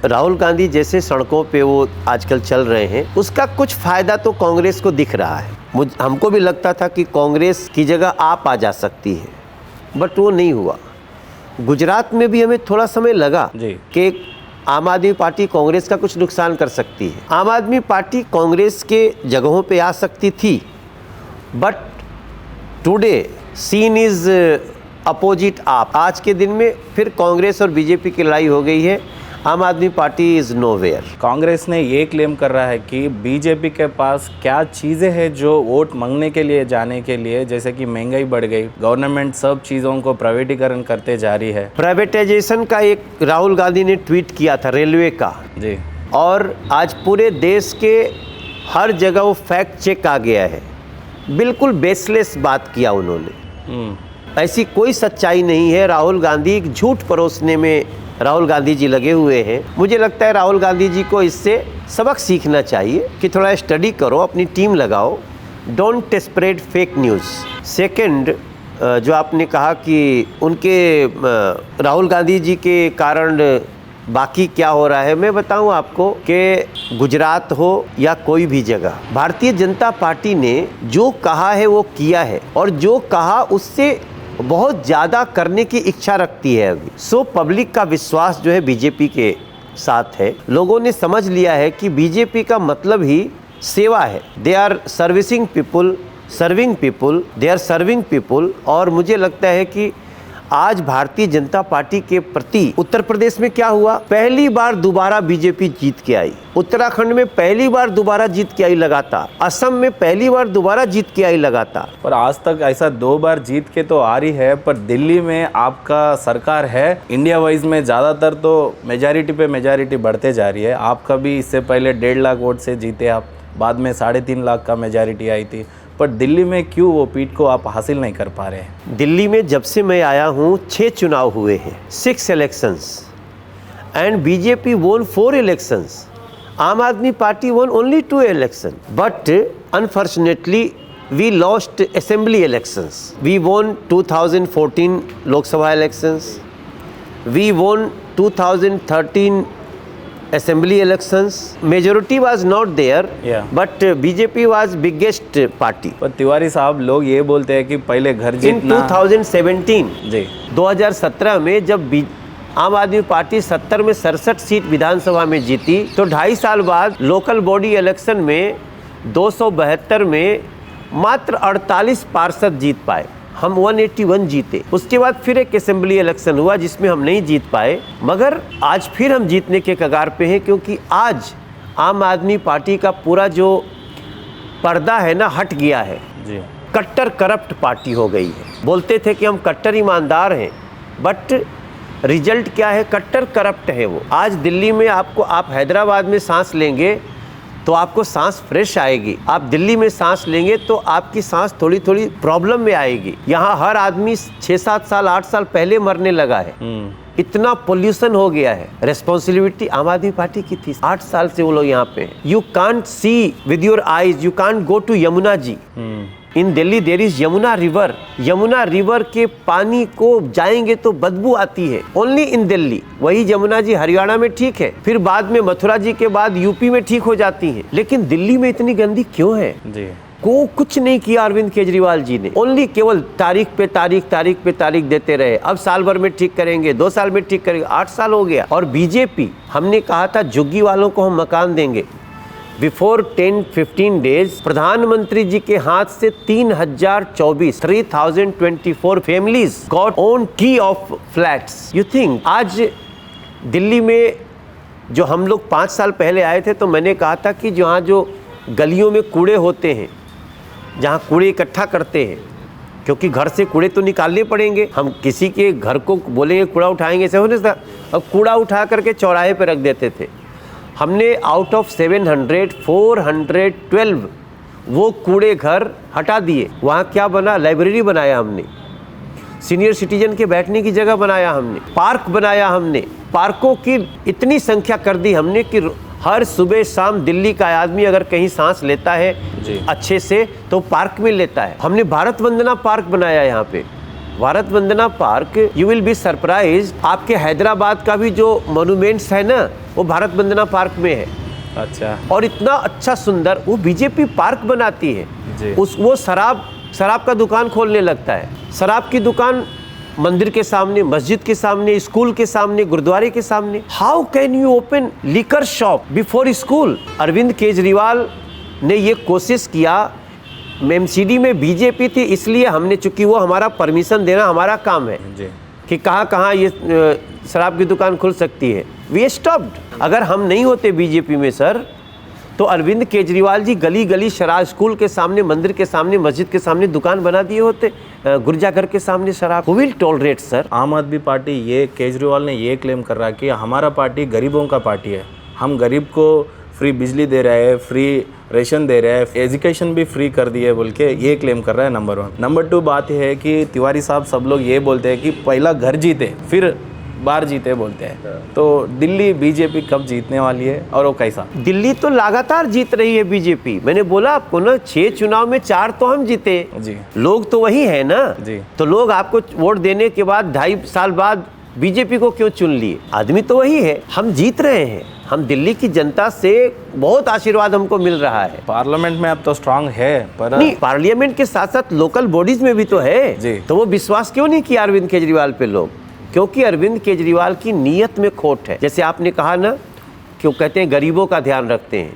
राहुल गांधी जैसे सड़कों पे वो आजकल चल रहे हैं, उसका कुछ फायदा तो कांग्रेस को दिख रहा है। हमको भी लगता था कि कांग्रेस की जगह आप आ जा सकती है, बट वो नहीं हुआ। गुजरात में भी हमें थोड़ा समय लगा कि आम आदमी पार्टी कांग्रेस का कुछ नुकसान कर सकती है। आम आदमी पार्टी कांग्रेस के जगहों पे आ सकती थी, but today scene is opposite आप। आज के दिन में फिर कांग्रेस और बीजेपी की लड़ाई हो गई है। आम Aadmi party is nowhere. Congress ने ये क्लेम कर रहा है कि बीजेपी के पास क्या चीज़ें हैं जो वोट मांगने के लिए जाने के लिए, जैसे कि महंगाई बढ़ गई, गवर्नमेंट सब चीज़ों को प्राइवेटीकरण करते जा रही है। प्राइवेटाइजेशन का एक राहुल गांधी ने ट्वीट किया था रेलवे का जी, और आज पूरे देश के हर जगह वो फैक्ट चेक आ गया है। बिल्कुल बेसलेस बात किया उन्होंने। ऐसी कोई सच्चाई नहीं है। राहुल गांधी झूठ परोसने में राहुल गांधी जी लगे हुए हैं। मुझे लगता है राहुल गांधी जी को इससे सबक सीखना चाहिए कि थोड़ा स्टडी करो, अपनी टीम लगाओ, don't spread fake news. Second, जो आपने कहा कि उनके राहुल गांधी जी के कारण बाकी क्या हो रहा है, मैं बताऊं आपको कि गुजरात हो या कोई भी जगह, भारतीय जनता पार्टी ने जो कहा है वो किया है, और जो कहा उससे बहुत ज़्यादा करने की इच्छा रखती है अभी। सो पब्लिक का विश्वास जो है बीजेपी के साथ है। लोगों ने समझ लिया है कि बीजेपी का मतलब ही सेवा है। They are servicing people, serving people, they are serving people. और मुझे लगता है कि आज भारतीय जनता पार्टी के प्रति उत्तर प्रदेश में क्या हुआ, पहली बार दोबारा बीजेपी जीत के आई। उत्तराखंड में पहली बार दोबारा जीत के आई लगातार। असम में पहली बार दोबारा जीत के आई लगातार। पर आज तक ऐसा 2 बार जीत के तो आ रही है, पर दिल्ली में आपका सरकार है। इंडिया वाइज में ज़्यादातर तो मेजॉरिटी पे मेजॉरिटी बढ़ते जा रही है। आपका भी इससे पहले 1.5 लाख वोट से जीते आप, बाद में 3.5 लाख का मेजॉरिटी आई थी। पर दिल्ली में क्यों वो पीठ को आप हासिल नहीं कर पा रहे हैं? दिल्ली में जब से मैं आया हूँ 6 चुनाव हुए हैं, 6 इलेक्शंस, एंड बीजेपी वोन 4 इलेक्शंस। आम Aadmi Party won only 2 election, but unfortunately we lost assembly elections. We won 2014 Lok Sabha elections, we वोन 2013 assembly elections. Majority was not there, but BJP was biggest party. पर तिवारी साहब, लोग ये बोलते हैं कि पहले घर जीतना। In 2017 जी 2017 में जब आम आदमी पार्टी 70 में 67 सीट विधानसभा में जीती, तो 2.5 साल बाद लोकल बॉडी इलेक्शन में 272 में मात्र 48 पार्षद जीत पाए। हम 181 जीते। उसके बाद फिर एक असेंबली इलेक्शन हुआ जिसमें हम नहीं जीत पाए, मगर आज फिर हम जीतने के कगार पे हैं, क्योंकि आज आम आदमी पार्टी का पूरा जो पर्दा है ना हट गया है जी। कट्टर करप्ट पार्टी हो गई है। बोलते थे कि हम कट्टर ईमानदार हैं, बट रिजल्ट क्या है, कट्टर करप्ट है वो। आज दिल्ली में आप हैदराबाद में सांस लेंगे तो आपको सांस फ्रेश आएगी। आप दिल्ली में सांस लेंगे तो आपकी सांस थोड़ी थोड़ी प्रॉब्लम में आएगी। यहाँ हर आदमी 6-7 साल 8 साल पहले मरने लगा है। इतना पोल्यूशन हो गया है। रेस्पॉन्सिबिलिटी आम आदमी पार्टी की थी। 8 साल से वो लोग यहाँ पे हैं। You can't see with your eyes, you can't go to Yamuna ji. In Delhi there is Yamuna river. Yamuna river के पानी को जाएंगे तो बदबू आती है, ओनली इन दिल्ली। वही यमुना जी हरियाणा में ठीक है, फिर बाद में मथुरा जी के बाद यूपी में ठीक हो जाती है, लेकिन दिल्ली में इतनी गंदी क्यों है जी? को कुछ नहीं किया अरविंद केजरीवाल जी ने, ओनली केवल तारीख पे तारीख देते रहे। अब साल भर में ठीक करेंगे, 2 साल में ठीक करेंगे, 8 साल हो गया। और बीजेपी, हमने कहा था झुग्गी वालों को हम मकान देंगे। बिफोर 10-15 डेज प्रधानमंत्री जी के हाथ से 3024 फैमिलीज गॉट ओन की ऑफ फ्लैट्स। यू थिंक आज दिल्ली में जो हम लोग 5 साल पहले आए थे, तो मैंने कहा था कि जहाँ जो गलियों में कूड़े होते हैं, जहाँ कूड़े इकट्ठा करते हैं, क्योंकि घर से कूड़े तो निकालने पड़ेंगे। हम किसी के घर को बोलेंगे कूड़ा उठाएंगे, ऐसे होने से अब कूड़ा उठा करके चौराहे पे रख देते थे। हमने आउट ऑफ 700 412 वो कूड़े घर हटा दिए। वहाँ क्या बना, लाइब्रेरी बनाया हमने, सीनियर सिटीजन के बैठने की जगह बनाया हमने, पार्क बनाया हमने। पार्कों की इतनी संख्या कर दी हमने कि हर सुबह शाम दिल्ली का आदमी अगर कहीं सांस लेता है अच्छे से तो पार्क में लेता है। हमने भारत वंदना पार्क बनाया यहाँ पे। Bharat Vandana park, you will be surprise, आपके हैदराबाद का भी जो मोन्यूमेंट्स है ना, वो भारत वंदना पार्क में है। अच्छा। और इतना अच्छा सुंदर वो बीजेपी पार्क बनाती है। जी। वो शराब का दुकान खोलने लगता है। शराब की दुकान मंदिर के सामने, मस्जिद के सामने, स्कूल के सामने, गुरुद्वारे के सामने। How can you open liquor shop before school? Arvind Kejriwal ने ये कोशिश किया। एमसीडी में बीजेपी थी, इसलिए हमने, चूंकि वो हमारा परमिशन देना हमारा काम है जी। कि कहाँ ये शराब की दुकान खुल सकती है। We stopped. अगर हम नहीं होते बीजेपी में सर, तो अरविंद केजरीवाल जी गली गली शराब, स्कूल के सामने, मंदिर के सामने, मस्जिद के सामने दुकान बना दिए होते, गिरजाघर के सामने शराब। Who will tolerate sir? आम आदमी पार्टी, ये केजरीवाल ने ये क्लेम कर रहा है कि हमारा पार्टी गरीबों का पार्टी है, हम गरीब को फ्री बिजली दे रहे हैं, फ्री रेशन दे रहे हैं, एजुकेशन भी फ्री कर दिए बोल के ये क्लेम कर रहा है। नंबर 1। नंबर 2 बात है कि तिवारी साहब, सब लोग ये बोलते हैं कि पहला घर जीते फिर बार जीते बोलते हैं। तो दिल्ली बीजेपी कब जीतने वाली है और वो कैसा? दिल्ली तो लगातार जीत रही है बीजेपी। मैंने बोला आपको ना, 6 चुनाव में 4 तो हम जीते जी। लोग तो वही है ना जी। तो लोग आपको वोट देने के बाद 2.5 साल बाद बीजेपी को क्यों चुन लिए? आदमी तो वही है। हम जीत रहे हैं। हम दिल्ली की जनता से बहुत आशीर्वाद हमको मिल रहा है। पार्लियामेंट में अब तो स्ट्रांग है, पर नहीं, पार्लियामेंट के साथ साथ लोकल बॉडीज में भी तो है जी। तो वो विश्वास क्यों नहीं किया अरविंद केजरीवाल पे लोग? क्योंकि अरविंद केजरीवाल की नीयत में खोट है। जैसे आपने कहा ना कि वो कहते हैं गरीबों का ध्यान रखते हैं,